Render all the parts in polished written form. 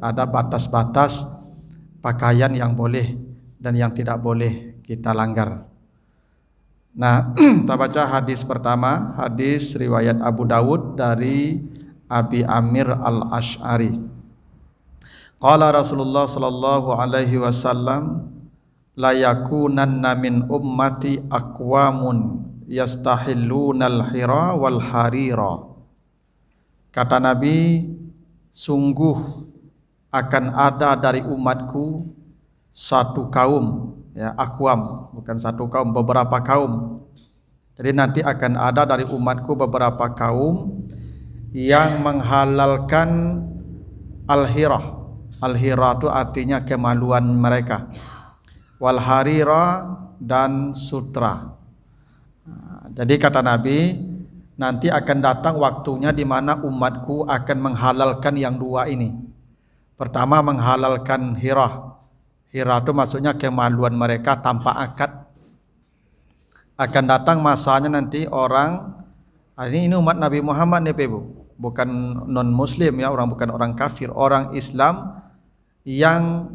ada batas-batas pakaian yang boleh dan yang tidak boleh kita langgar. Nah, kita baca hadis pertama, hadis riwayat Abu Dawud dari Abi Amir Al-Asy'ari. Qala Rasulullah sallallahu alaihi wasallam, la yakunanna min ummati aqwamun yastahillunal hira wal harira. Kata Nabi, sungguh akan ada dari umatku satu kaum, ya, aqwam, bukan satu kaum, beberapa kaum. Jadi nanti akan ada dari umatku beberapa kaum yang menghalalkan al-hirah. Al-hirah itu artinya kemaluan mereka. Wal harira dan sutra. Jadi kata Nabi, nanti akan datang waktunya di mana umatku akan menghalalkan yang dua ini. Pertama, menghalalkan hirah. Hirah itu maksudnya kemaluan mereka tanpa akad. Akan datang masanya nanti orang, ini umat Nabi Muhammad nih Ibu, bukan non muslim ya, bukan orang kafir, orang Islam yang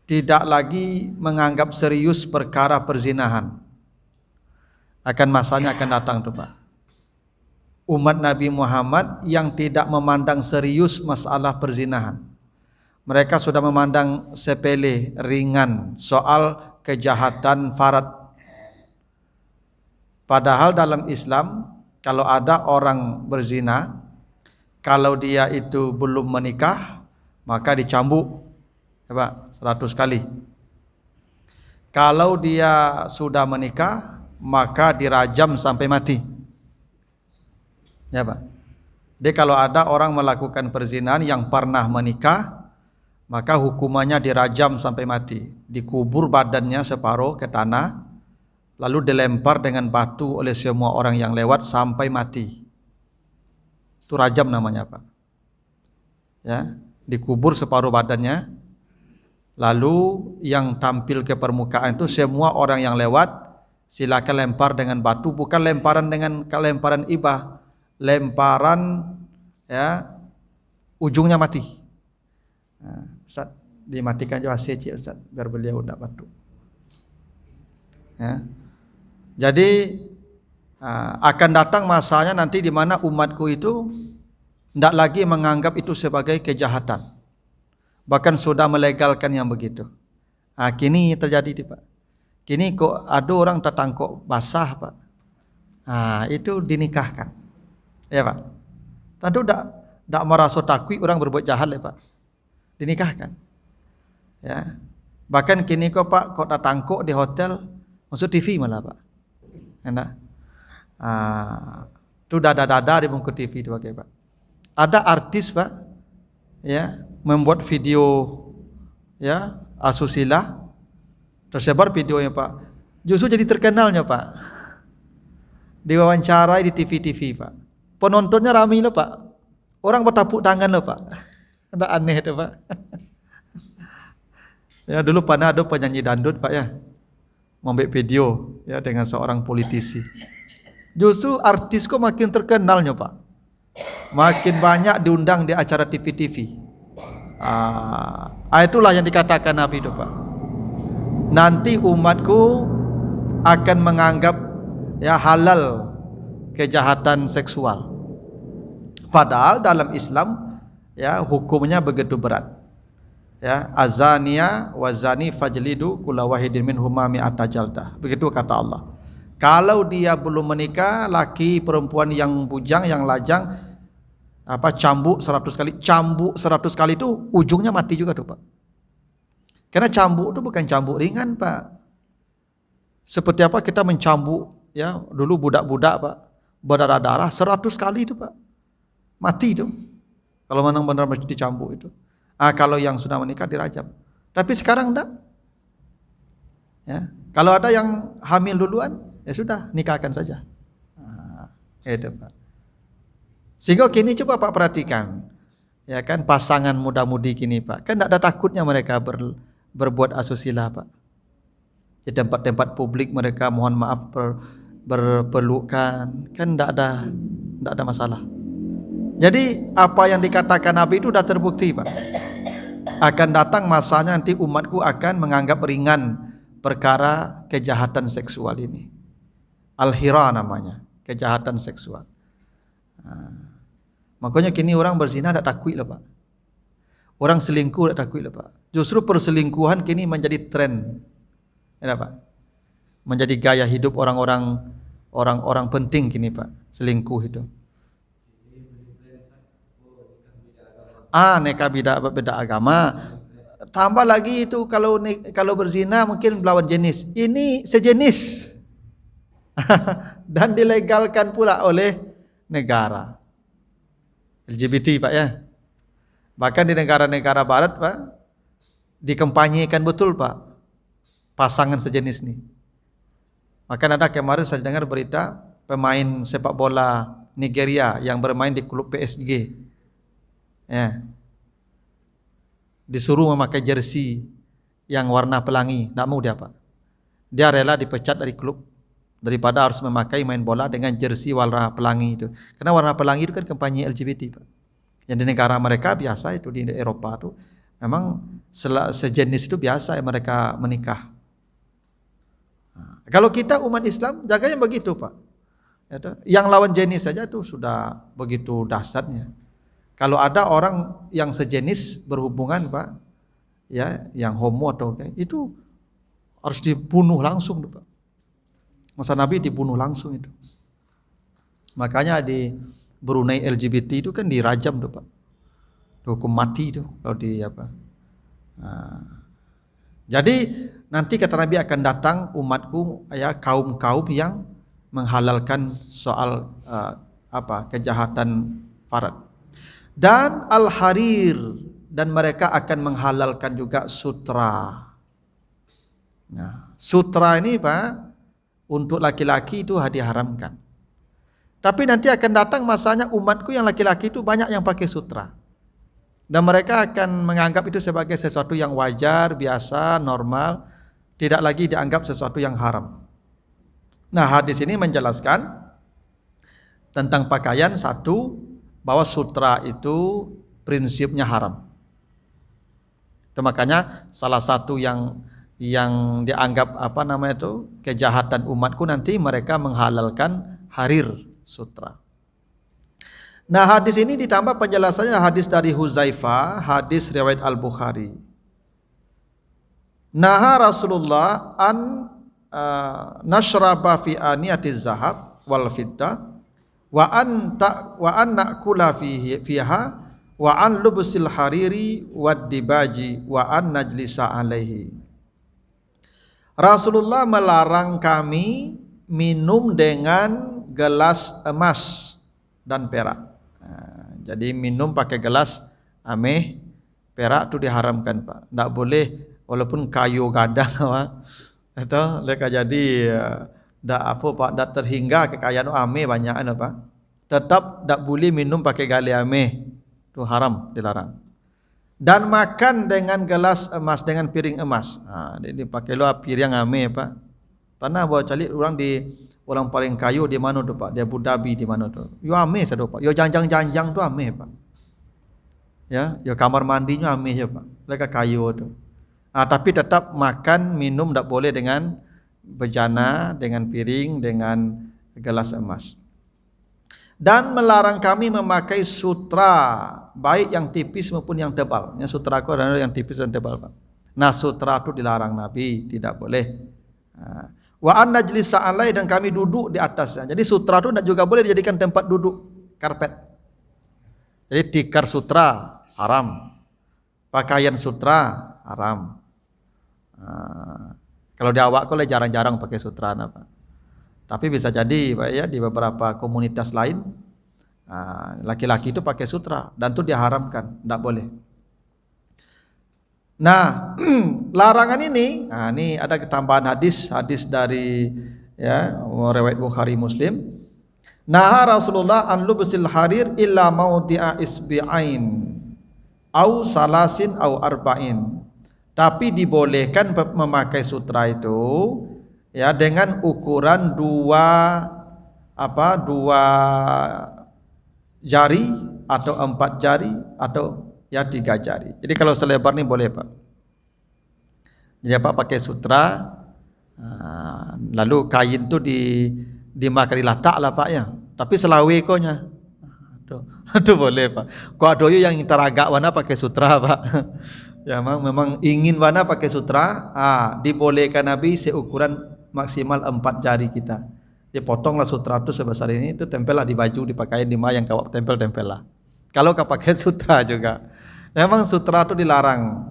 tidak lagi menganggap serius perkara perzinahan. Akan masanya akan datang tuh Pak. Umat Nabi Muhammad yang tidak memandang serius masalah perzinahan. Mereka sudah memandang sepele, ringan soal kejahatan farad. Padahal dalam Islam, kalau ada orang berzina, kalau dia itu belum menikah, maka dicambuk, ya Pak, 100 kali. Kalau dia sudah menikah, maka dirajam sampai mati. Ya Pak. Jadi kalau ada orang melakukan perzinahan yang pernah menikah, maka hukumannya dirajam sampai mati. Dikubur badannya separuh ke tanah, lalu dilempar dengan batu oleh semua orang yang lewat sampai mati. Itu rajam namanya Pak. Ya, dikubur separuh badannya, lalu yang tampil ke permukaan itu semua orang yang lewat silakan lempar dengan batu, bukan lemparan dengan lemparan ibah, lemparan ya ujungnya mati. Nah, Ustaz, dimatikan juga AC Ustaz biar beliau tidak batu. Ya. Jadi akan datang masanya nanti di mana umatku itu tidak lagi menganggap itu sebagai kejahatan, bahkan sudah melegalkan yang begitu. Kini terjadi Pak. Kini kok ada orang tertangkap basah Pak. Itu dinikahkan, ya Pak. Tadi tidak merasa takut orang berbuat jahat ya Pak. Dinikahkan, ya. Bahkan kini kok Pak, kok tertangkap di hotel masuk TV malah Pak. Enak. Itu dada-dada di bungkus TV itu Pak. Ada artis Pak, ya, membuat video ya asusila, tersebar videonya Pak. Justru jadi terkenalnya Pak. Diwawancarai di TV-TV Pak. Penontonnya ramai loh Pak. Orang bertepuk tangan loh Pak. Ada aneh itu Pak. Ya dulu pernah ada penyanyi dangdut Pak ya, membuat video ya dengan seorang politisi. Justru artis kok makin terkenalnya Pak. Makin banyak diundang di acara TV-TV. Itulah yang dikatakan Nabi itu Pak. Nanti umatku akan menganggap ya halal kejahatan seksual. Padahal dalam Islam ya hukumnya begitu berat. Ya, azania wazani fajlidu kulla wahidin minhuma mi'ata jaldah. Begitu kata Allah. Kalau dia belum menikah, laki perempuan yang bujang, yang lajang, cambuk 100 kali. Cambuk 100 kali itu ujungnya mati juga tuh Pak. Karena cambuk itu bukan cambuk ringan Pak. Seperti apa kita mencambuk ya dulu budak-budak Pak, berdarah-darah 100 kali itu Pak. Mati itu. Kalau memang benar dicambuk itu. Kalau yang sudah menikah dirajam. Tapi sekarang enggak. Ya, kalau ada yang hamil duluan, ya sudah nikahkan saja. Itu Pak. Sehingga kini coba Pak perhatikan, ya kan pasangan muda-mudi kini Pak, kan tidak ada takutnya mereka berbuat asusila Pak. Di tempat-tempat publik mereka mohon maaf berpelukan, kan tidak ada masalah. Jadi apa yang dikatakan Nabi itu sudah terbukti Pak. akan datang masanya nanti umatku akan menganggap ringan perkara kejahatan seksual ini. Al-hira namanya, kejahatan seksual. Makanya kini orang berzina tak takut lah Pak. Orang selingkuh tak takut lah Pak. Justru perselingkuhan kini menjadi tren. Ya Pak. Menjadi gaya hidup orang-orang penting kini Pak, selingkuh itu. Nikah beda agama. Tambah lagi itu kalau berzina mungkin melawan jenis. Ini sejenis. Dan dilegalkan pula oleh negara. LGBT Pak ya. Bahkan di negara-negara barat Pak, dikampanyekan betul Pak pasangan sejenis ini. Maka ada kemarin saya dengar berita pemain sepak bola Nigeria yang bermain di klub PSG. Ya. Disuruh memakai jersey yang warna pelangi, tak mau dia Pak. Dia rela dipecat dari klub daripada harus memakai main bola dengan jersey warna pelangi itu. Karena warna pelangi itu kan kampanye LGBT Pak. Yang di negara mereka biasa itu, di Eropa itu memang sejenis itu biasa yang mereka menikah. Kalau kita umat Islam jaganya begitu Pak. Yang lawan jenis saja itu sudah begitu dahsyatnya. Kalau ada orang yang sejenis berhubungan Pak, ya, yang homo atau kayak itu harus dibunuh langsung Pak. Masa Nabi dibunuh langsung itu. Makanya di Brunei LGBT itu kan dirajam tuh Pak. Hukum mati itu kalau di apa. Jadi nanti kata Nabi akan datang umatku ya kaum-kaum yang menghalalkan soal kejahatan farad. Dan al-harir, dan mereka akan menghalalkan juga sutra. Nah, sutra ini Pak untuk laki-laki itu diharamkan. Tapi nanti akan datang masanya umatku yang laki-laki itu banyak yang pakai sutra. Dan mereka akan menganggap itu sebagai sesuatu yang wajar, biasa, normal, tidak lagi dianggap sesuatu yang haram. Nah, hadis ini menjelaskan tentang pakaian satu, bahwa sutra itu prinsipnya haram. Itu makanya salah satu yang dianggap kejahatan umatku nanti mereka menghalalkan harir sutra. Nah, hadis ini ditambah penjelasannya hadis dari Huzaifah, hadis riwayat Al-Bukhari. Naha Rasulullah an nashraba fi aniyatiz zahab wal fiddah wa an na'kula fiha wa an lubsil hariri wad dibaji wa an najlisa alaihi. Rasulullah melarang kami minum dengan gelas emas dan perak. Jadi minum pakai gelas ameh, perak itu diharamkan Pak. Tak boleh walaupun kayu gadang Pak. Atau mereka jadi dak terhingga kekayaan ame banyak Pak. Tetap tak boleh minum pakai gali ame. Itu haram, dilarang. Dan makan dengan gelas emas, dengan piring emas. Ini pakai lo piring ame Pak. Pernah bawa calik orang paling kayu di mana tu Pak? Di Abu Dhabi di mana tu? Yo ame sado Pak. Yo janjang-janjang tu ame Pak. Ya, yo kamar mandinya ame je Pak. Mereka kayu tu. Tapi tetap makan minum tak boleh dengan bejana, dengan piring, dengan gelas emas. Dan melarang kami memakai sutra, baik yang tipis maupun yang tebal. Yang sutra aku adalah yang tipis dan tebal Pak. Nah, sutra itu dilarang Nabi, tidak boleh. Wa an najlisa alai, dan kami duduk di atasnya. Jadi sutra itu juga boleh dijadikan tempat duduk, karpet. Jadi tikar sutra haram, pakaian sutra haram. Kalau di awak kalau jarang-jarang pakai sutra Pak. Tapi bisa jadi Pak ya di beberapa komunitas lain laki-laki itu pakai sutra dan itu diharamkan, tidak boleh. Nah, larangan ini, ini ada ketambahan hadis dari riwayat Bukhari Muslim. Naha Rasulullah an lubsil harir illa maudi'a isbi'ain au salasin au arba'in. Tapi dibolehkan memakai sutra itu ya dengan ukuran dua jari atau 4 jari atau ya 3 jari. Jadi kalau selebar ni boleh Pak. Jadi apa, pakai sutra, lalu kain tu dimakan dilatak lah Pak ya. Tapi selawe konya. Itu boleh Pak. Kau ada yang teragak warna pakai sutra Pak. Ya memang ingin warna pakai sutra, dibolehkan Nabi seukuran maksimal 4 jari kita. Dia potonglah sutra itu sebesar ini, itu tempellah di baju, dipakai di yang kau tempel-tempel lah. Kalau kau pakai sutra juga, memang sutra itu dilarang.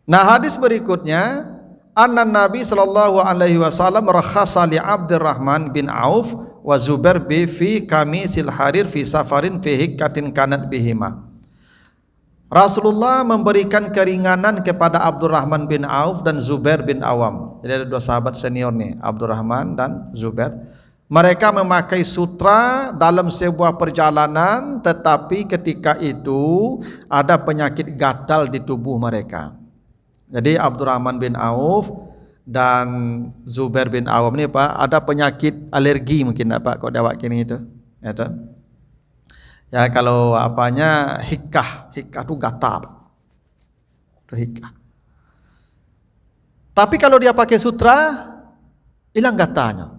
Nah, hadis berikutnya, anna Nabi sallallahu alaihi wasallam rakhasa li Abdurrahman bin Auf wa Zubair bi fi kamisil harir fi safarin fi hikatin kanat bihima. Rasulullah memberikan keringanan kepada Abdurrahman bin Auf dan Zubair bin Awam. Jadi ada 2 sahabat senior nih, Abdurrahman dan Zubair. Mereka memakai sutra dalam sebuah perjalanan, tetapi ketika itu ada penyakit gatal di tubuh mereka. Jadi Abdurrahman bin Auf dan Zubair bin Awam ni Pak, ada penyakit alergi mungkin Pak, kau dah kini itu. Ya kalau apanya hikah tu gatal. Itu hikah. Tapi kalau dia pakai sutra, hilang gatalnya.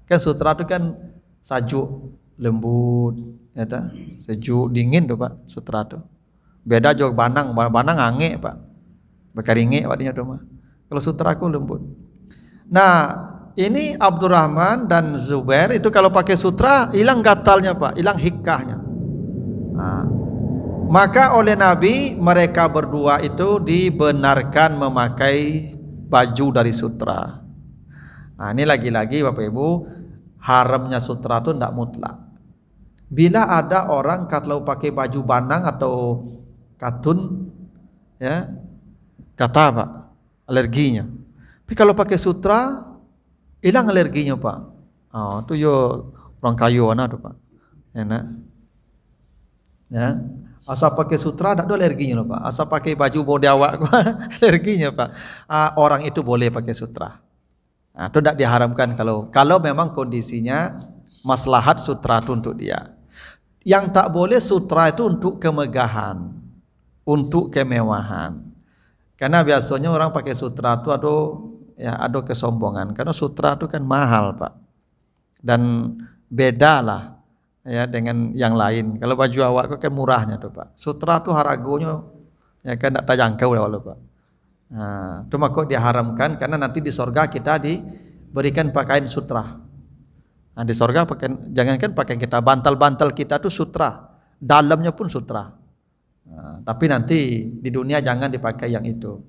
Kan sutra tu kan sajuk, lembut, sejuk, dingin tu Pak, sutra tu. Beda juga banang angin Pak. Berkaringik waktunya tu mah. Kalau sutra aku lembut. Nah, ini Abdurrahman dan Zubair itu kalau pakai sutra hilang gatalnya Pak, hilang hikahnya. Maka oleh Nabi mereka berdua itu dibenarkan memakai baju dari sutra. Ini lagi-lagi Bapak Ibu, haramnya sutra itu tidak mutlak. Bila ada orang kalau pakai baju banang atau katun, ya kata Pak, alerginya. Tapi kalau pakai sutra hilang alerginya Pak. Itu yo orang kayu mana tu Pak. Enak. Ya. Asal pakai sutra tak ada alerginya loh Pak. Asal pakai baju bodi awak alerginya Pak. Orang itu boleh pakai sutra. Itu tidak diharamkan kalau memang kondisinya maslahat sutra itu untuk dia. Yang tak boleh sutra itu untuk kemegahan, untuk kemewahan. Karena biasanya orang pakai sutra itu ada kesombongan. Karena sutra itu kan mahal Pak. Dan beda lah ya dengan yang lain. Kalau baju awak itu kan murahnya tuh Pak. Sutra itu harganya ya kan tak terjangkau lah Pak. Itu maka diharamkan karena nanti di sorga kita diberikan pakaian sutra. Di sorga jangankan pakaian kita, bantal-bantal kita itu sutra. Dalamnya pun sutra. Tapi nanti di dunia jangan dipakai yang itu,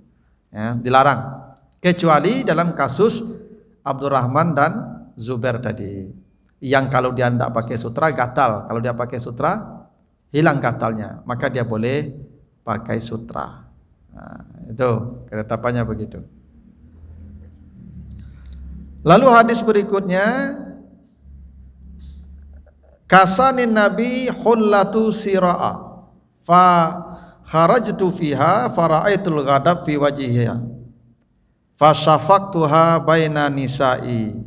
ya, dilarang. Kecuali dalam kasus Abdurrahman dan Zubair tadi, yang kalau dia tidak pakai sutra gatal, kalau dia pakai sutra hilang gatalnya, maka dia boleh pakai sutra. Itu ketetapannya begitu. Lalu hadis berikutnya, kasanin Nabi hullatu sira'a fa kharajtu fiha fara'aitul ghadab fi wajhiha fa syafaqtuha baina nisa'i.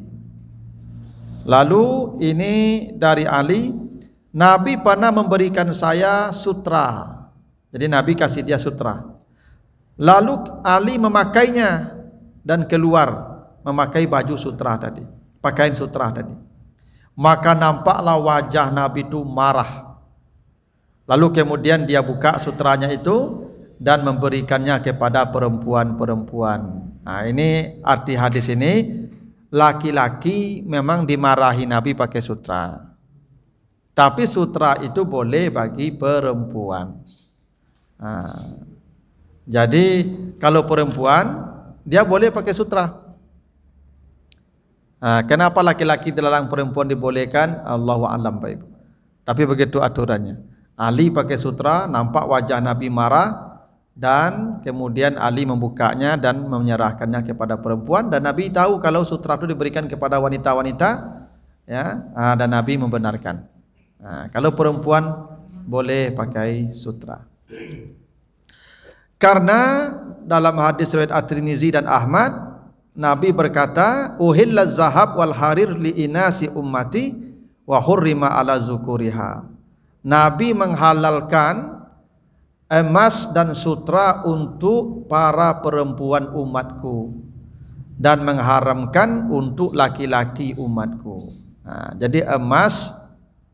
Lalu ini dari Ali, Nabi pernah memberikan saya sutra. Jadi Nabi kasih dia sutra. Lalu Ali memakainya dan keluar memakai baju sutra tadi, pakaian sutra tadi. Maka nampaklah wajah Nabi itu marah. Lalu kemudian dia buka sutranya itu dan memberikannya kepada perempuan-perempuan. Ini arti hadis ini, laki-laki memang dimarahi Nabi pakai sutra. Tapi sutra itu boleh bagi perempuan. Jadi kalau perempuan dia boleh pakai sutra. Kenapa laki-laki dilarang, perempuan dibolehkan? Allahu a'lam Pak Ibu. Tapi begitu aturannya. Ali pakai sutra, nampak wajah Nabi marah, dan kemudian Ali membukanya dan menyerahkannya kepada perempuan, dan Nabi tahu kalau sutra itu diberikan kepada wanita-wanita, ya, dan Nabi membenarkan. Kalau perempuan boleh pakai sutra. Karena dalam hadis riwayat At-Tirmizi dan Ahmad, Nabi berkata, uhilla zahab wal harir li inasi ummati wa hurrima ala zukuriha. Nabi menghalalkan emas dan sutra untuk para perempuan umatku dan mengharamkan untuk laki-laki umatku. Nah, jadi emas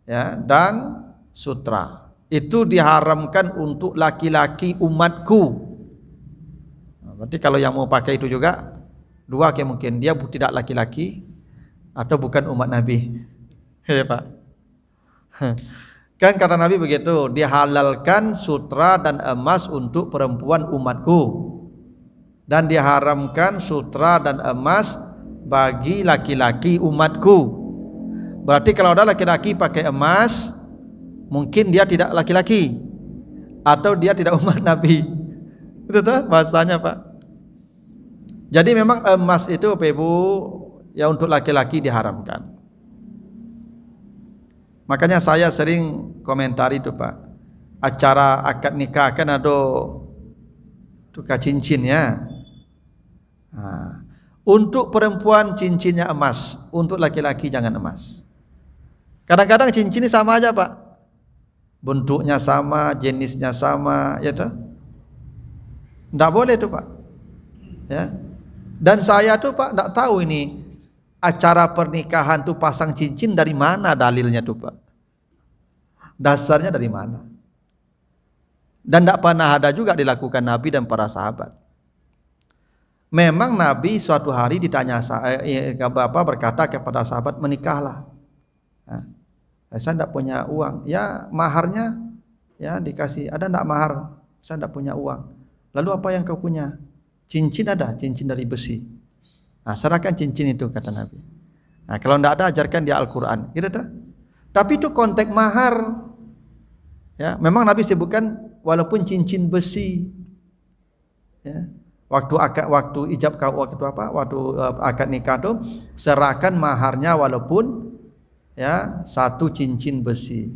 ya dan sutra itu diharamkan untuk laki-laki umatku. Nah, berarti kalau yang mau pakai itu juga dua, kayak mungkin dia tidak laki-laki atau bukan umat Nabi. Ya Pak. Kan kata Nabi begitu, dihalalkan sutra dan emas untuk perempuan umatku dan diharamkan sutra dan emas bagi laki-laki umatku. Berarti kalau ada laki-laki pakai emas, mungkin dia tidak laki-laki atau dia tidak umat Nabi. Itu tuh bahasanya Pak. Jadi memang emas itu Bapak Ibu ya untuk laki-laki diharamkan. Makanya saya sering komentari itu Pak, acara akad nikah kan ada tukar cincin ya. Nah, untuk perempuan cincinnya emas, untuk laki-laki jangan emas. Kadang-kadang cincin ini sama aja Pak, bentuknya sama, jenisnya sama, ya toh? Tidak boleh tuh Pak. Ya. Dan saya tuh Pak tidak tahu ini acara pernikahan tuh pasang cincin dari mana dalilnya tuh Pak. Dasarnya dari mana? Dan tidak pernah ada juga dilakukan Nabi dan para sahabat. Memang Nabi suatu hari ditanya berkata kepada sahabat, menikahlah. Nah, saya tidak punya uang. Ya maharnya ya dikasih. Ada tidak mahar? Saya tidak punya uang. Lalu apa yang kau punya? Cincin ada, cincin dari besi. Nah, serahkan cincin itu kata Nabi. Nah, kalau tidak ada ajarkan dia Al-Quran. Gitu tak? Tapi itu konteks mahar. Ya, memang Nabi sebutkan walaupun cincin besi. Ya. Waktu akad nikah itu serahkan maharnya walaupun ya satu cincin besi.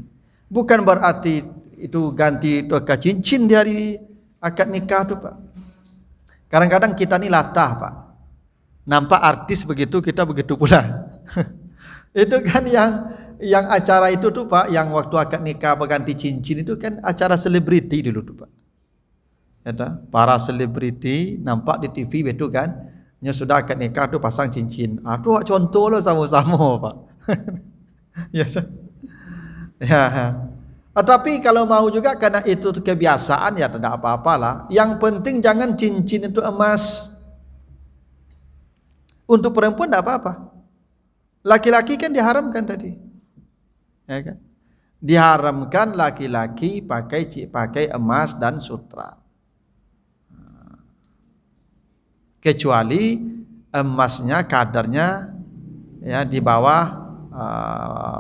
Bukan berarti itu ganti ke cincin di hari akad nikah itu Pak. Kadang-kadang kita ini latah Pak. Nampak artis begitu, kita begitu pula. Itu kan yang acara itu tuh Pak, yang waktu akad nikah berganti cincin itu kan acara selebriti dulu tuh Pak. Ya, para selebriti nampak di TV betul kan? Nya sudah akad nikah tuh pasang cincin. Aduh contoh lo sama-sama Pak. Ya. Ya. Tapi kalau mau juga karena itu kebiasaan ya tidak apa-apalah. Yang penting jangan cincin itu emas. Untuk perempuan tidak apa-apa. Laki-laki kan diharamkan tadi. Ya kan? Diharamkan laki-laki pakai emas dan sutra. Kecuali emasnya kadarnya ya di bawah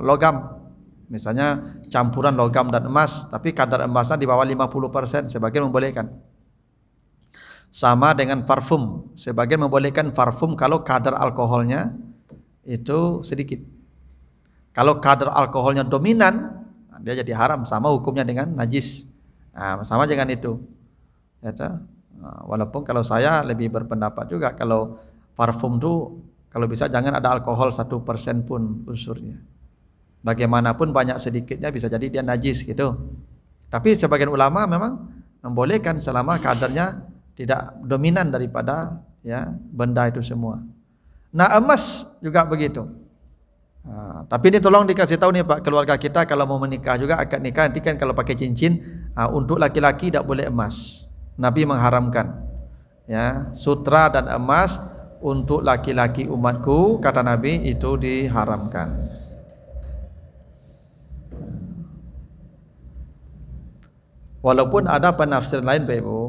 logam. Misalnya campuran logam dan emas, tapi kadar emasnya di bawah 50%, sebagian membolehkan. Sama dengan parfum, sebagian membolehkan parfum kalau kadar alkoholnya itu sedikit. Kalau kadar alkoholnya dominan, dia jadi haram, sama hukumnya dengan najis. Nah, sama dengan itu. Ya, walaupun kalau saya lebih berpendapat juga kalau parfum itu kalau bisa jangan ada alkohol 1% pun unsurnya. Bagaimanapun banyak sedikitnya bisa jadi dia najis gitu. Tapi sebagian ulama memang membolehkan selama kadarnya tidak dominan daripada ya benda itu semua. Nah emas juga begitu. Tapi ini tolong dikasih tahu nih Pak, keluarga kita kalau mau menikah juga akad nikah nanti kan kalau pakai cincin untuk laki-laki tidak boleh emas. Nabi mengharamkan ya sutra dan emas untuk laki-laki umatku, kata Nabi itu diharamkan. Walaupun ada penafsir lain Bapak Ibu,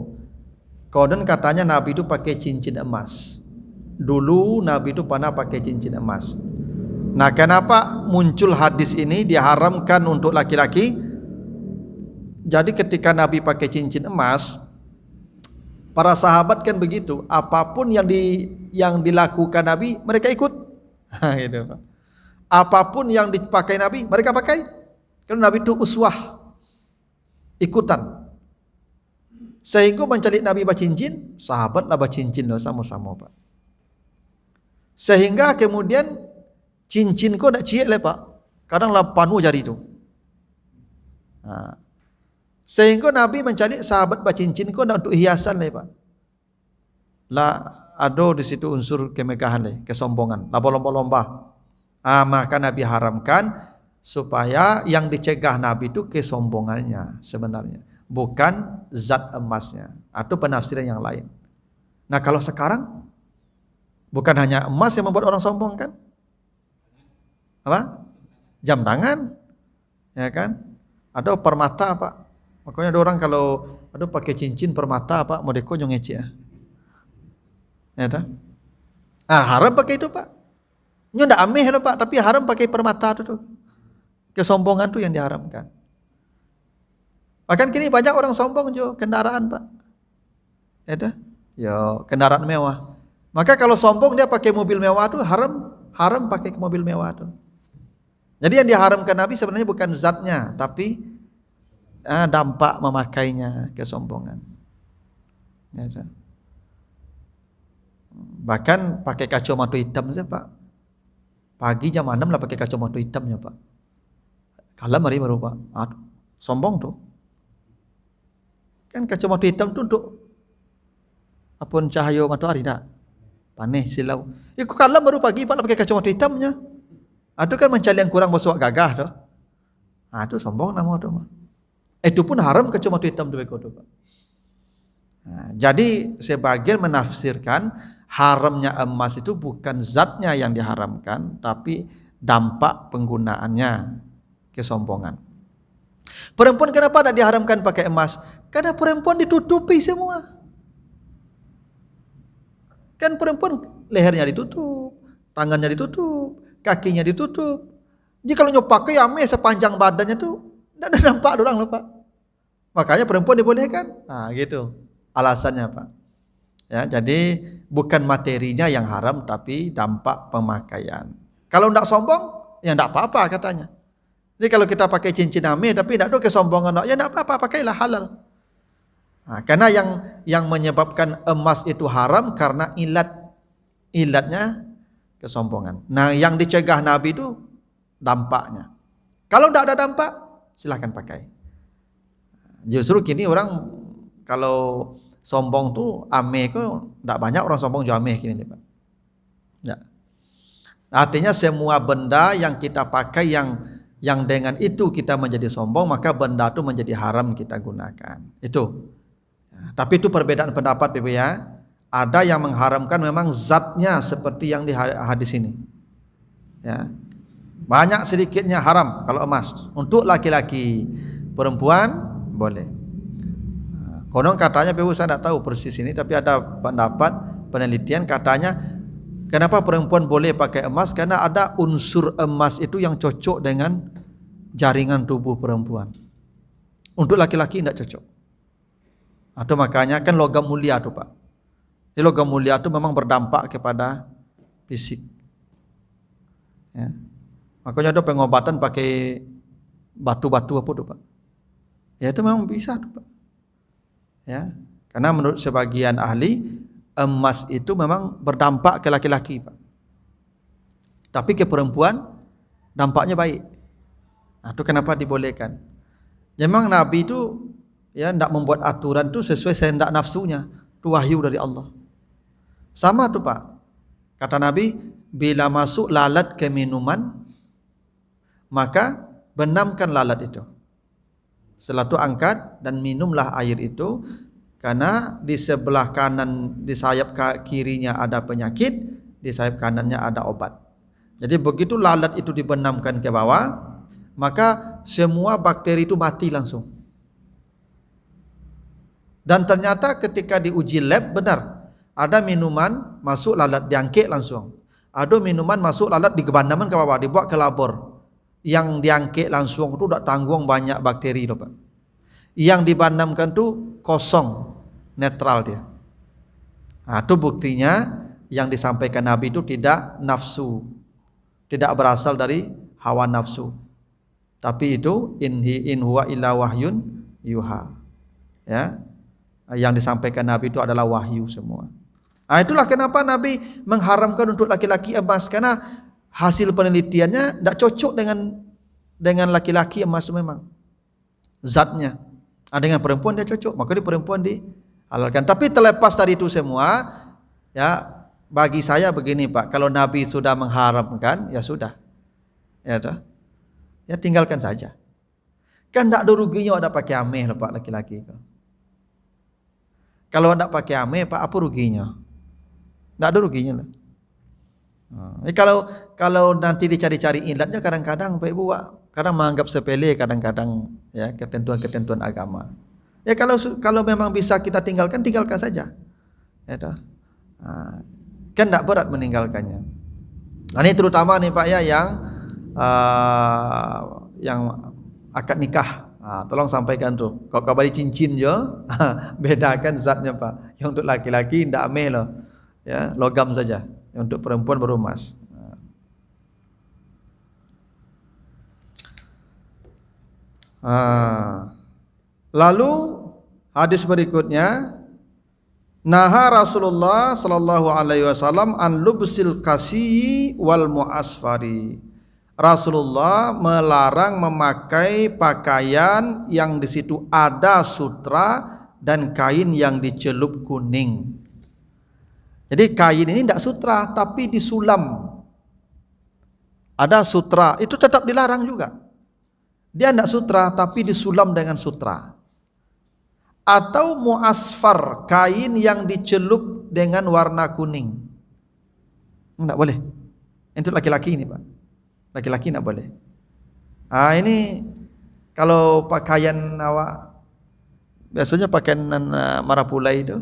konon katanya Nabi itu pakai cincin emas. Dulu Nabi itu pernah pakai cincin emas. Nah, kenapa muncul hadis ini diharamkan untuk laki-laki? Jadi ketika Nabi pakai cincin emas, para sahabat kan begitu, apapun yang dilakukan Nabi, mereka ikut. Gitu, Pak. Apapun yang dipakai Nabi, mereka pakai. Karena Nabi itu uswah, ikutan. Sehingga mencari Nabi bacincin, sahabat lah bacincin sama-sama Pak. Sehingga kemudian cincin ko nak ciek le Pak. Kadang lah panu jari tu. Sehingga Nabi mencari sahabat cincin ko nak untuk hiasan le Pak. Lah ada di situ unsur kemegahan le, kesombongan, lah lomba-lomba. Maka Nabi haramkan supaya yang dicegah Nabi itu kesombongannya sebenarnya, bukan zat emasnya atau penafsiran yang lain. Nah kalau sekarang bukan hanya emas yang membuat orang sombong kan? Apa? Jam tangan, ya kan? Ada permata Pak. Makanya ada orang kalau ada pakai cincin permata Pak, mau deko nyongeci ya. Ya tak? Haram pakai itu Pak. Nyo ndak ameh loh Pak, tapi haram pakai permata itu tuh. Kesombongan tuh yang diharamkan. Bahkan kini banyak orang sombong jo kendaraan Pak. Ya tak? Yo kendaraan mewah. Maka kalau sombong dia pakai mobil mewah tuh haram pakai mobil mewah tuh. Jadi yang diharamkan Nabi sebenarnya bukan zatnya, tapi dampak memakainya, kesombongan. Ya, bahkan pakai kacamata hitam saja Pak. Pagi jam 6 lah pakai kacamata hitamnya Pak. Kalau mari baru Pak. Sombong tuh. Kan kacamata hitam tuh untuk apun cahaya matahari tak? Panih silau. Kok kalau baru pagi Pak pakai kacamata hitamnya. Itu kan mencari yang kurang masuk gagah tuh. Itu sombong nama tu. Itu pun haram kacamata hitam tu Pak. Jadi sebagian menafsirkan haramnya emas itu bukan zatnya yang diharamkan, tapi dampak penggunaannya, kesombongan. Perempuan kenapa tidak diharamkan pakai emas? Karena perempuan ditutupi semua. Kan perempuan lehernya ditutup, tangannya ditutup, kakinya ditutup. Jadi kalau nyopakai ame sepanjang badannya tuh tidak ada nampak orang loh Pak. Makanya perempuan dibolehkan. Gitu alasannya Pak. Ya, jadi bukan materinya yang haram tapi dampak pemakaian. Kalau tidak sombong, ya tidak apa-apa katanya. Jadi kalau kita pakai cincin ame tapi tidak ada kesombongan, ya tidak apa-apa, pakailah halal. Karena yang menyebabkan emas itu haram karena ilatnya kesombongan. Nah, yang dicegah Nabi itu dampaknya. Kalau tidak ada dampak, silahkan pakai. Justru kini orang kalau sombong tuh ame itu tidak banyak orang sombong jual ame kini Pak. Ya. Artinya semua benda yang kita pakai yang dengan itu kita menjadi sombong, maka benda itu menjadi haram kita gunakan. Itu. Tapi itu perbedaan pendapat Ibu ya. Ada yang mengharamkan memang zatnya seperti yang di hadis ini. Ya. Banyak sedikitnya haram kalau emas. Untuk laki-laki, perempuan boleh. Konon katanya Ibu saya tidak tahu persis ini, tapi ada pendapat penelitian katanya kenapa perempuan boleh pakai emas, karena ada unsur emas itu yang cocok dengan jaringan tubuh perempuan. Untuk laki-laki tidak cocok. Atau makanya kan logam mulia tuh Pak. Jadi logam mulia itu memang berdampak kepada fisik. Ya. Makanya ada pengobatan pakai batu-batu apa tuh Pak. Ya itu memang bisa tuh Pak. Ya. Karena menurut sebagian ahli emas itu memang berdampak ke laki-laki Pak. Tapi ke perempuan dampaknya baik. Itu kenapa dibolehkan. Memang Nabi itu ya tidak membuat aturan itu sesuai kehendak nafsunya. Itu wahyu dari Allah. Sama tuh Pak. Kata Nabi, bila masuk lalat ke minuman, maka benamkan lalat itu. Setelah itu angkat dan minumlah air itu, karena di sebelah kanan, di sayap kirinya ada penyakit, di sayap kanannya ada obat. Jadi begitu lalat itu dibenamkan ke bawah, maka semua bakteri itu mati langsung. Dan ternyata ketika diuji lab benar, ada minuman masuk lalat diangkit langsung. Ada minuman masuk lalat digebanaman ke bawah, dibawa ke labor. Yang diangkit langsung itu tak tanggung banyak bakteri loh Pak. Yang dibanamkan tu kosong, netral dia. Itu buktinya yang disampaikan Nabi itu tidak nafsu, tidak berasal dari hawa nafsu. Tapi itu in huwa illa wahyun yuha. Ya. Yang disampaikan Nabi itu adalah wahyu semua. Itulah kenapa Nabi mengharamkan untuk laki-laki emas, karena hasil penelitiannya tidak cocok dengan laki-laki emas itu memang zatnya. Dengan perempuan dia cocok, maka di perempuan dihalalkan. Tapi terlepas dari itu semua, ya bagi saya begini Pak, kalau Nabi sudah mengharamkan, ya sudah, ya tinggalkan saja. Kan tidak ada ruginya ada pakai ameh Pak laki-laki. Kalau tidak pakai ameh Pak, apa ruginya? Tidak ada ruginya lah. Kalau nanti dicari-cari ilatnya, kadang-kadang Pak Ibu kadang menganggap sepele, kadang-kadang ya ketentuan-ketentuan agama. Ya kalau memang bisa kita tinggalkan saja. Ya toh. Kan tidak berat meninggalkannya. Nah, ini terutama nih Pak ya yang akad nikah. Tolong sampaikan tuh. Kalau kembali cincin jo, bedakan zatnya Pak. Yang untuk laki-laki tidak ameh loh. Ya, logam saja. Yang untuk perempuan baru emas. Lalu hadis berikutnya, naha Rasulullah sallallahu alaihi wasallam an lubsil kasyi wal muasfari. Rasulullah melarang memakai pakaian yang di situ ada sutra dan kain yang dicelup kuning. Jadi kain ini tidak sutra tapi disulam. Ada sutra, itu tetap dilarang juga. Dia tidak sutra tapi disulam dengan sutra. Atau muasfar, kain yang dicelup dengan warna kuning. Tidak boleh. Itu laki-laki ini Pak. Laki-laki tidak boleh. Ini kalau pakaian awak, biasanya pakaian marapulai itu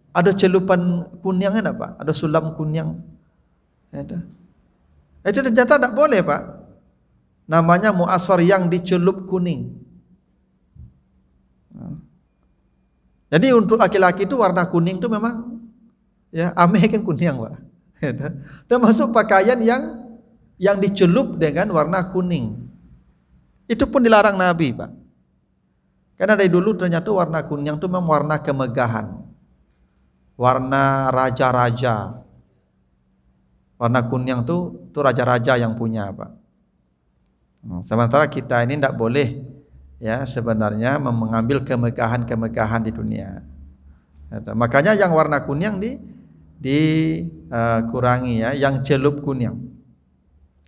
ada celupan kuning kan Pak? Ada sulam kuning. Itu ternyata tidak boleh Pak. Namanya muasfar yang dicelup kuning. Jadi untuk laki-laki itu warna kuning itu memang ya ameh kan kuning Pak. Termasuk pakaian yang dicelup dengan warna kuning. Itu pun dilarang Nabi Pak. Karena dari dulu ternyata warna kuning itu memang warna kemegahan. Warna raja-raja. Warna kuning itu raja-raja yang punya Pak. Sementara kita ini tidak boleh ya sebenarnya mengambil kemegahan-kemegahan di dunia. Makanya yang warna kuning dikurangi ya, yang celup kuning.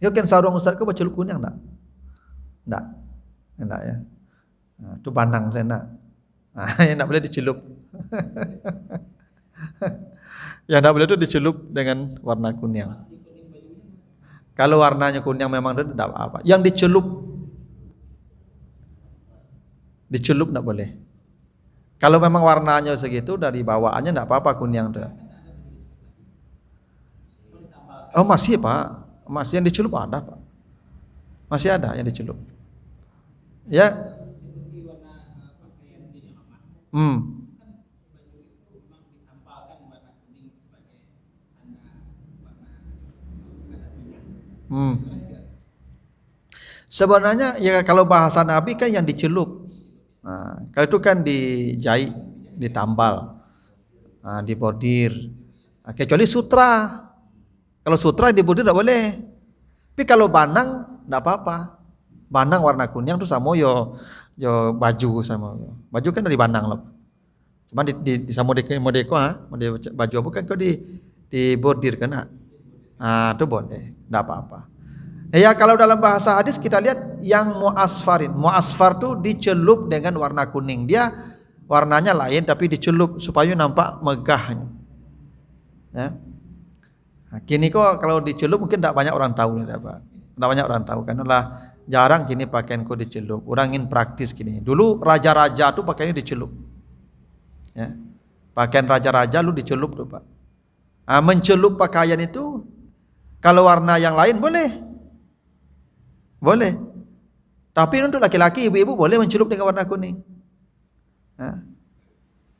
Ya kan sarung Ustaz kau celup kuning enggak? Enggak ya. Itu banang saya enggak. Enggak boleh dicelup. Ya enggak boleh itu dicelup dengan warna kuning. Kalau warnanya kuning memang itu tidak apa-apa. Yang dicelup enggak boleh. Kalau memang warnanya segitu dari bawaannya enggak apa-apa kuning itu. Oh masih Pak, masih yang dicelup ada Pak, masih ada yang dicelup. Ya. Sebenarnya ya kalau bahasa Nabi kan yang dicelup. Kalau itu kan dijahit, ditambal, dibordir. Kecuali sutra. Kalau sutra dibordir tidak boleh. Tapi kalau banang tidak apa-apa. Banang warna kuning itu sama yo baju sama. Baju kan dari banang loh. Cuma di sama modeko baju apa kan kau dibordir kan? Itu boleh, tidak apa-apa. Ya kalau dalam bahasa hadis kita lihat yang muasfarin. Muasfar itu dicelup dengan warna kuning. Dia warnanya lain tapi dicelup supaya nampak megah. Ya. Kini kok kalau dicelup mungkin tidak banyak orang tahu nih Pak. Tidak banyak orang tahu karena jarang kini pakaianku dicelup. Orang ingin praktis kini. Dulu raja-raja tuh pakaiannya dicelup. Ya. Pakaian raja-raja lu dicelup tuh Pak. Mencelup pakaian itu kalau warna yang lain boleh. Boleh. Tapi untuk laki-laki, ibu-ibu boleh mencelup dengan warna kuning.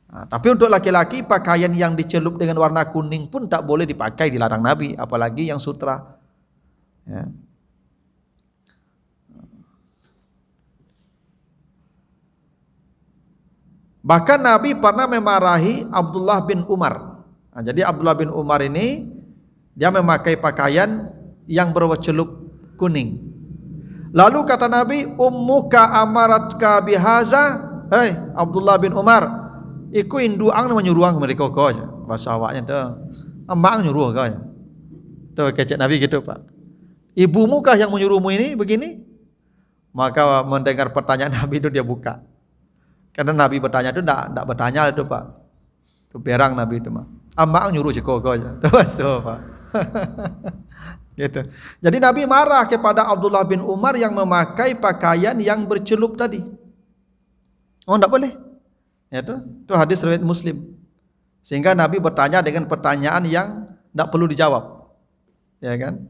Tapi untuk laki-laki pakaian yang dicelup dengan warna kuning pun tak boleh dipakai, dilarang Nabi, apalagi yang sutra. Ya. Bahkan Nabi pernah memarahi Abdullah bin Umar. Nah, jadi Abdullah bin Umar ini dia memakai pakaian yang berwarna celup kuning. Lalu kata Nabi, ummuka amaratka bihaza. Hei Abdullah bin Umar, iku induang menyuruh mereka kau aja. Bahasa awaknya tu, ambang nyuruh kau aja. Tu kecek Nabi gitu Pak. Ibumu kah yang menyuruhmu ini begini? Maka mendengar pertanyaan Nabi itu dia buka. Karena Nabi bertanya itu tidak bertanya itu Pak. Itu berang Nabi itu mah. Ambang nyuruh kau aja. Tu bahasa Pak. Gitu. Jadi Nabi marah kepada Abdullah bin Umar yang memakai pakaian yang bercelup tadi. Oh, tidak boleh. Itu hadis riwayat Muslim. Sehingga Nabi bertanya dengan pertanyaan yang tidak perlu dijawab. Ya kan?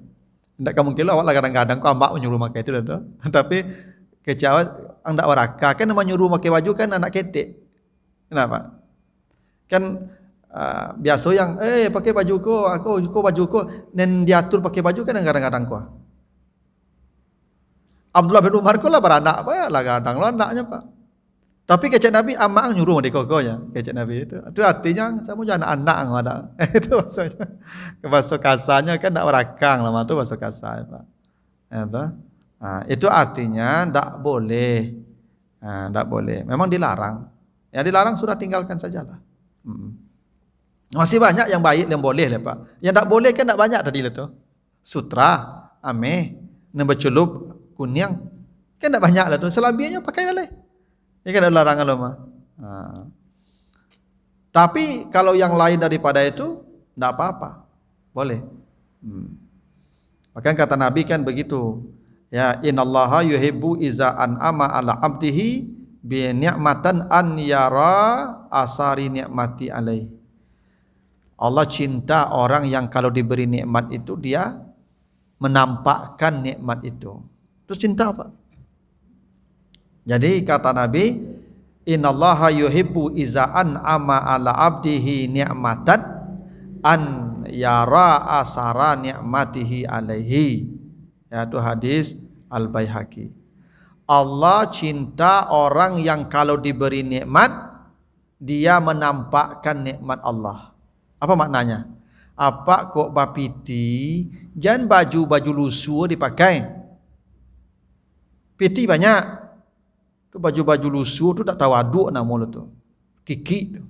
Tidak mungkin lah awak kadang-kadang kau ambak menyuruh pakai itu dah. Tapi kecewa anda waraka kan menyuruh pakai baju kan anak ketek. Kenapa? Kan biasa yang pakai baju ko baju ko nen diatur pakai baju kan kadang-kadang ko. Abdullah bin Umar ko lah beranak apa ya lah kadang lo anaknya Pak. Tapi kecek Nabi amang nyuruh di koko ya kecek Nabi itu. Itu artinya kamu jangan anak ada. Itu maksudnya. Bahasa kasarnya kan tidak merakang lama itu bahasa kasar Pak. Itu artinya tidak boleh. Tidak boleh. Memang dilarang. Yang dilarang sudah tinggalkan sajalah. Masih banyak yang baik yang boleh lah Pak. Yang tak boleh kan tak banyak tadi lah tu. Sutra, ameh, nembecelup, kunyang. Kan tak banyak lah tu. Selebihnya pakai lah. Ini kan ada larangan loh mah. Tapi kalau yang lain daripada itu tak apa-apa. Boleh. Maka kata Nabi kan begitu. Ya, innallaha yuhibbu iza an'ama ala abdihi bi ni'matan an yara asari ni'mati alaihi. Allah cinta orang yang kalau diberi nikmat itu dia menampakkan nikmat itu. Itu cinta apa? Jadi kata Nabi, innallaha yuhibbu iza an'ama ala abdihi ni'matan an yara asara ni'matihi alaihi. Ya, itu hadis Al-Baihaqi. Allah cinta orang yang kalau diberi nikmat dia menampakkan nikmat Allah. Apa maknanya? Apa kok bapiti jangan baju-baju lusuh dipakai. Piti banyak. Tu baju-baju lusuh tu tak tahu aduk nama lu tu. Kiki tu.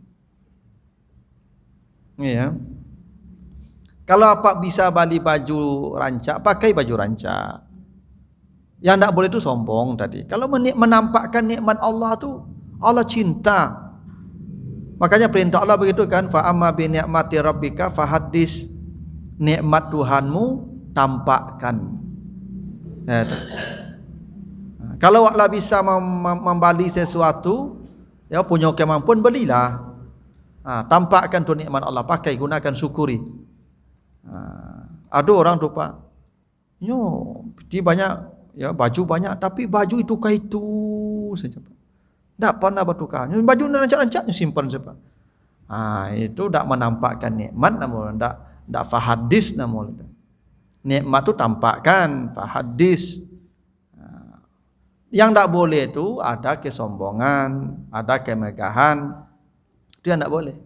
Ya. Kalau apa bisa beli baju rancak, pakai baju rancak. Yang tak boleh tu sombong tadi. Kalau menampakkan nikmat Allah tu, Allah cinta. Makanya perintah Allah begitu kan, fa amma bi ni'mati rabbika fahaddis. Nikmat Tuhanmu tampakkan. Ya, kalau Allah bisa membeli sesuatu, ya punya kemampuan belilah. Tampakkan tu nikmat Allah, pakai gunakan syukuri. Ada orang tu Pak, dia banyak, ya baju banyak, tapi baju itu kah itu saja Pak. Tak pernah bertukar. Baju rancak-rancaknya simpan saja Pak. Itu tak menampakkan nikmat, namun tak fahadis namun. Nikmat tu tampakkan, fahadis. Yang tak boleh itu ada kesombongan, ada kemegahan. Itu yang tak boleh.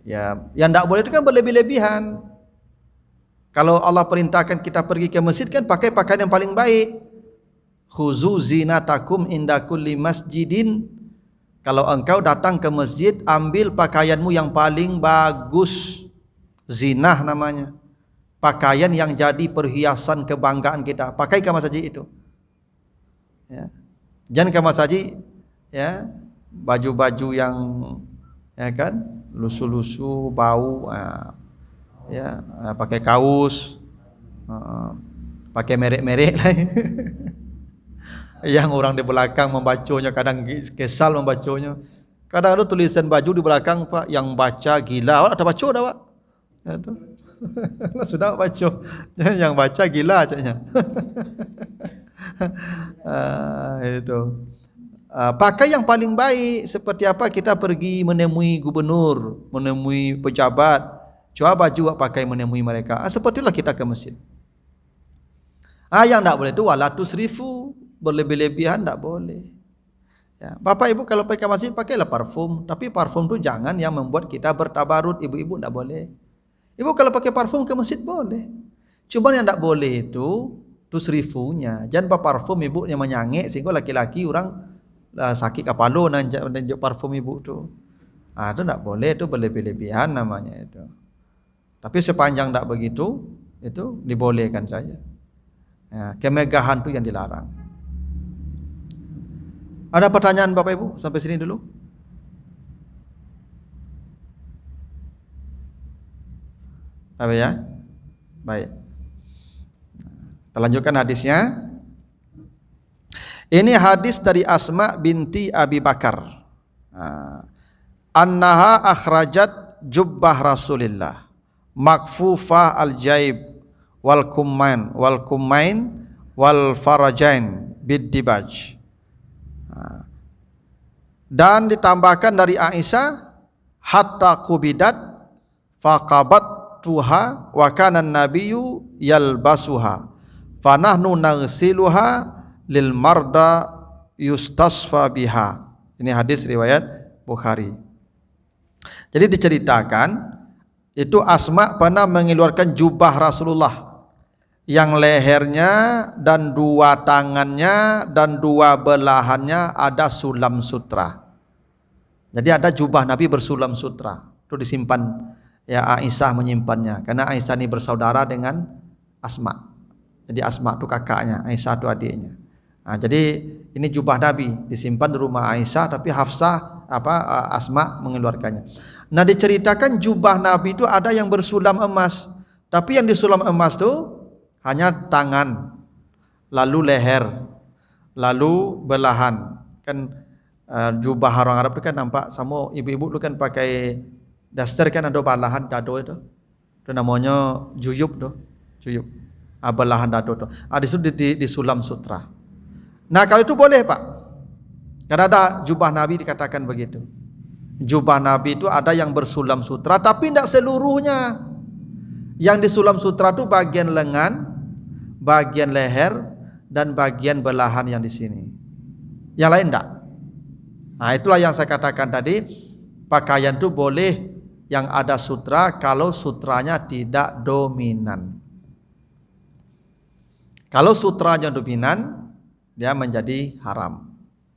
Ya, yang tak boleh itu kan berlebih-lebihan. Kalau Allah perintahkan kita pergi ke masjid kan pakai pakaian yang paling baik. Khuzu zinatakum inda kulli masjidin. Kalau engkau datang ke masjid, ambil pakaianmu yang paling bagus. Zinah namanya. Pakaian yang jadi perhiasan kebanggaan kita. Pakai ke masjid itu. Ya. Jangan ke masjid ya, baju-baju yang ya kan, lusuh-lusuh, bau, ya, pakai kaos, pakai merek-merek lain. Yang orang di belakang membacanya kadang kesal membacanya. Kadang ada tulisan baju di belakang Pak, yang baca gila. Awak ada baca dah Pak? Ya tu. Sudah baca. Yang baca gila caknya. Itu. Pakai yang paling baik. Seperti apa kita pergi menemui gubernur, menemui pejabat, coba baju pakai menemui mereka. Sepertilah kita ke masjid. Yang tak boleh itu wala tusrifu, berlebih-lebihan tak boleh. Ya, Bapak Ibu kalau pakai masjid pakailah parfum, tapi parfum tu jangan yang membuat kita bertabarut. Ibu-ibu tidak boleh. Ibu kalau pakai parfum ke masjid boleh. Cuma yang tidak boleh itu serifunya. Jangan pakai parfum ibu yang menyangik sehingga laki-laki orang sakit kepala nanjuk parfum ibu tu. Itu tidak boleh, itu berlebih-lebihan namanya itu. Tapi sepanjang tidak begitu, itu dibolehkan saja. Ya, kemegahan tu yang dilarang. Ada pertanyaan Bapak Ibu sampai sini dulu? Apa ya? Baik. Kita lanjutkan hadisnya. Ini hadis dari Asma binti Abi Bakar. Annaha akhrajat jubbah Rasulillah makfufah al-jaib wal kummain wal farajain bid dibaj. Dan ditambahkan dari Aisyah hatta kubidat faqabat tuha wa kana an-nabiyyu yalbasuha fa nahnu naghsiluha lil marda yustasfa biha. Ini hadis riwayat Bukhari. Jadi diceritakan itu Asma pernah mengeluarkan jubah Rasulullah yang lehernya dan dua tangannya dan dua belahannya ada sulam sutra. Jadi ada jubah Nabi bersulam sutra. Itu disimpan, ya Aisyah menyimpannya. Karena Aisyah ini bersaudara dengan Asma. Jadi Asma itu kakaknya, Aisyah itu adiknya. Jadi ini jubah Nabi disimpan di rumah Aisyah, tapi Asma mengeluarkannya. Nah diceritakan jubah Nabi itu ada yang bersulam emas. Tapi yang disulam emas itu hanya tangan, lalu leher, lalu belahan. Kan jubah orang Arab itu kan nampak sama ibu-ibu itu kan pakai daster kan ada belahan dado itu. Itu namanya juyub tuh, juyub. Belahan dado tuh. Di situ disulam sutra. Nah kalau itu boleh Pak. Karena ada jubah Nabi dikatakan begitu. Jubah Nabi itu ada yang bersulam sutra, tapi tidak seluruhnya. Yang disulam sutra itu bagian lengan, bagian leher, dan bagian belahan yang di sini. Yang lain tidak. Nah itulah yang saya katakan tadi, pakaian itu boleh yang ada sutra kalau sutranya tidak dominan. Kalau sutranya dominan, dia menjadi haram.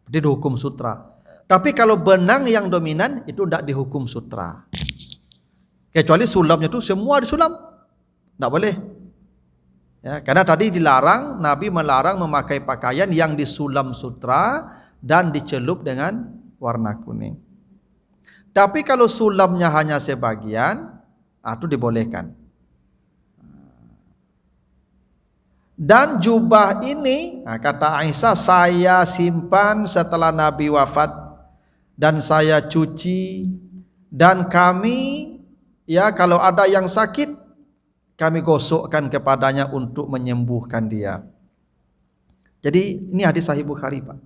Jadi dihukum sutra. Tapi kalau benang yang dominan itu tidak dihukum sutra. Kecuali sulamnya itu semua disulam, tidak boleh. Ya, karena tadi dilarang, Nabi melarang memakai pakaian yang disulam sutra dan dicelup dengan warna kuning. Tapi kalau sulamnya hanya sebagian, itu dibolehkan. Dan jubah ini, kata Aisyah, saya simpan setelah Nabi wafat dan saya cuci, dan kami, ya kalau ada yang sakit, kami gosokkan kepadanya untuk menyembuhkan dia. Jadi ini hadis Sahih Bukhari Pak.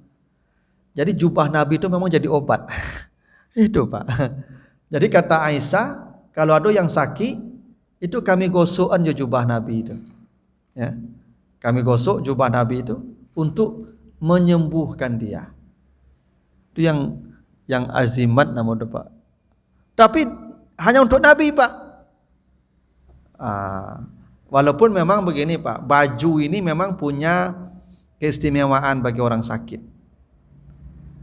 Jadi jubah Nabi itu memang jadi obat. Itu Pak. Jadi kata Aisyah, kalau ada yang sakit, itu kami gosokkan jubah Nabi itu. Ya. Kami gosok jubah Nabi itu untuk menyembuhkan dia. Itu yang azimat namanya Pak. Tapi hanya untuk Nabi Pak. Walaupun memang begini Pak, baju ini memang punya keistimewaan bagi orang sakit.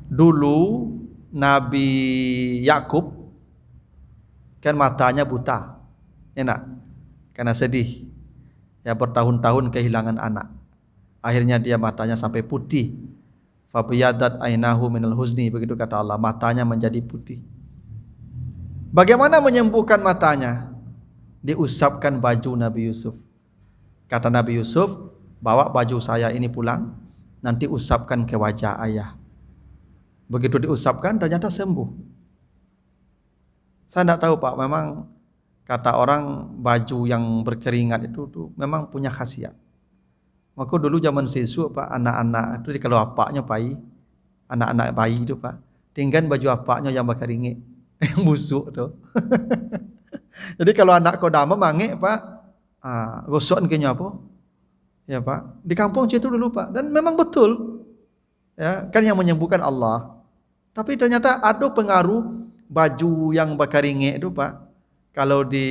Dulu Nabi Yakub kan matanya buta, enak, karena sedih. Ya bertahun-tahun kehilangan anak. Akhirnya dia matanya sampai putih. Fabiyadat ainahu minal huzni, begitu kata Allah, matanya menjadi putih. Bagaimana menyembuhkan matanya? Diusapkan baju Nabi Yusuf. Kata Nabi Yusuf, bawa baju saya ini pulang, nanti usapkan ke wajah ayah. Begitu diusapkan ternyata sembuh. Saya tidak tahu Pak, memang kata orang baju yang berkeringat itu tuh memang punya khasiat. Maka dulu zaman siswa Pak, anak-anak itu kalau apaknya bayi, anak-anak bayi itu Pak, tinggal baju apaknya yang berkeringat, yang busuk tuh. Jadi kalau anak kau dama mangek Pak, gosok kayaknya apa? Ya Pak, di kampung situ dulu Pak, dan memang betul. Ya, kan yang menyembuhkan Allah. Tapi ternyata ada pengaruh baju yang berkeringit itu Pak. Kalau di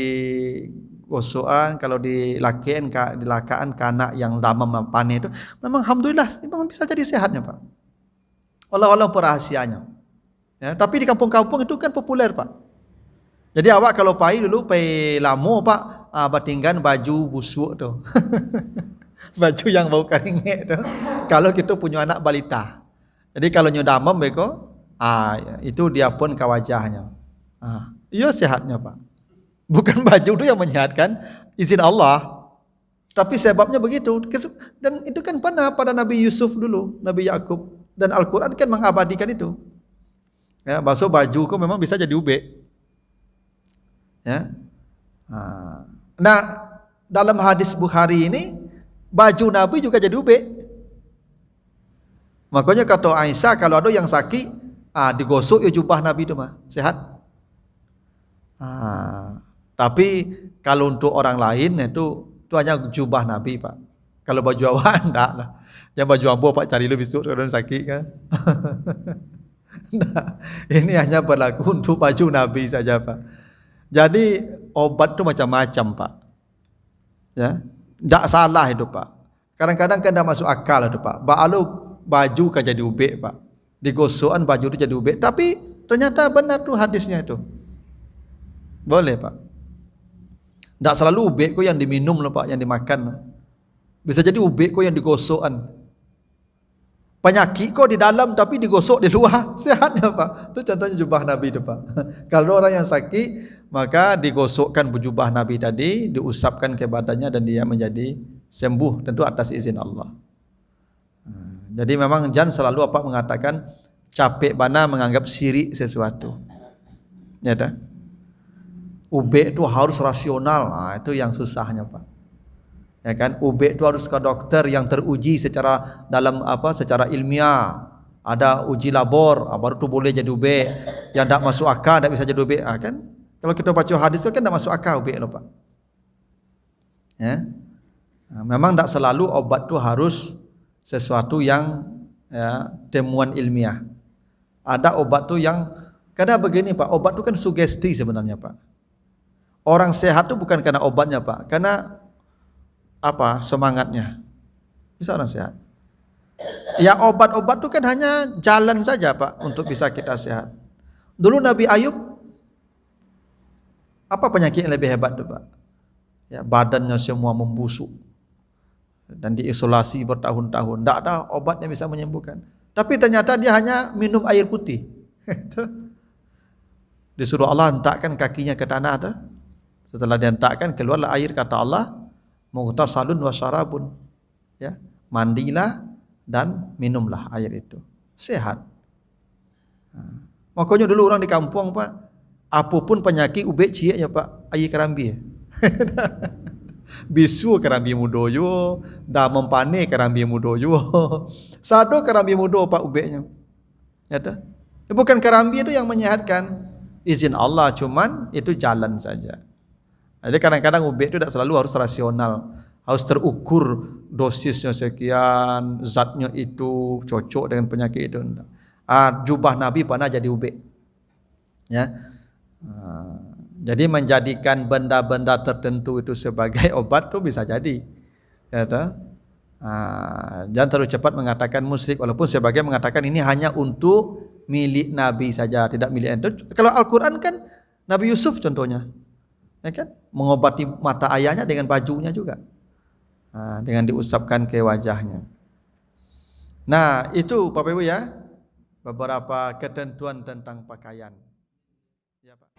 gosokan, kalau dilakaan kanak yang lama panen itu, memang alhamdulillah memang bisa jadi sehatnya Pak. Allah rahasianya. Ya, tapi di kampung-kampung itu kan populer Pak. Jadi awak kalau pai dulu pai lamo Pak, batinggan baju busuk tu. Baju yang bau keringit tu. Kalau kita punya anak balita. Jadi kalau nyodamam beko, itu dia pun ke wajahnya. Iya sehatnya Pak. Bukan baju itu yang menyehatkan, izin Allah. Tapi sebabnya begitu. Dan itu kan pernah pada Nabi Yusuf dulu, Nabi Yakub. Dan Al-Quran kan mengabadikan itu. Ya, basuh baju kok memang bisa jadi ube. Ya. Nah, dalam hadis Bukhari ini, baju Nabi juga jadi ube. Makanya kata Aisyah, kalau ada yang sakit, digosok ya jubah Nabi itu mah, sehat. Tapi kalau untuk orang lain itu hanya jubah Nabi Pak. Kalau baju awak enggak lah. Yang baju ambo Pak cari lu besok kalau sakit kan. Nah, ini hanya berlaku untuk baju Nabi saja Pak. Jadi obat itu macam-macam Pak. Ya, enggak salah itu Pak. Kadang-kadang kan enggak masuk akal itu Pak. Ba'alu baju kan jadi ubek Pak. Digosokan baju itu jadi ubek. Tapi ternyata benar tuh hadisnya itu. Boleh Pak. Tak selalu ubek kok yang diminum loh Pak, yang dimakan. Bisa jadi ubek kok yang digosokkan. Penyakit kok di dalam tapi digosok di luar, sehatnya Pak. Itu contohnya jubah Nabi itu Pak. Kalau orang yang sakit, maka digosokkan jubah Nabi tadi, diusapkan ke badannya dan dia menjadi sembuh, tentu atas izin Allah. Jadi memang jangan selalu apa mengatakan capek bana menganggap syirik sesuatu. Ya dah. Ubek itu harus rasional, itu yang susahnya Pak. Ya kan, ubek itu harus ke dokter yang teruji secara secara ilmiah. Ada uji labor, baru itu boleh jadi ubek. Yang tidak masuk akal tidak bisa jadi ubek, kan? Kalau kita baca hadis itu kan tidak masuk akal ubek loh Pak. Ya, memang tidak selalu obat itu harus sesuatu yang temuan ilmiah. Ada obat itu yang kadang begini Pak, obat itu kan sugesti sebenarnya Pak. Orang sehat itu bukan karena obatnya Pak, karena semangatnya. Bisa orang sehat. Ya obat-obat itu kan hanya jalan saja Pak untuk bisa kita sehat. Dulu Nabi Ayub, apa penyakit yang lebih hebat itu Pak? Ya, badannya semua membusuk dan diisolasi bertahun-tahun. Tidak ada obat yang bisa menyembuhkan. Tapi ternyata dia hanya minum air putih. Disuruh Allah hentakkan kakinya ke tanah tu. Setelah dihentakkan keluarlah air, kata Allah, mughtasalun wa syarabun. Ya, mandilah dan minumlah air itu. Sehat. Makanya dulu orang di kampung Pak, apapun penyakit ubek cieknya Pak, air kerambi. Bisu kerambi mudo jo, damam pane kerambi mudo jo. Sado kerambi mudo Pak ubeknya. Ya dah. Bukan kerambi itu yang menyehatkan, izin Allah, cuman itu jalan saja. Jadi kadang-kadang ubek itu tidak selalu harus rasional, harus terukur dosisnya sekian, zatnya itu cocok dengan penyakit itu. Jubah Nabi pernah jadi ubek. Ya, jadi menjadikan benda-benda tertentu itu sebagai obat itu bisa jadi. Ya, jangan terlalu cepat mengatakan musyrik, walaupun sebagian mengatakan ini hanya untuk milik Nabi saja, tidak milik itu. Kalau Al-Quran kan Nabi Yusuf contohnya. Ya kan? Mengobati mata ayahnya dengan bajunya juga, dengan diusapkan ke wajahnya. Nah itu Bapak Ibu ya, beberapa ketentuan tentang pakaian. Ya, Pak.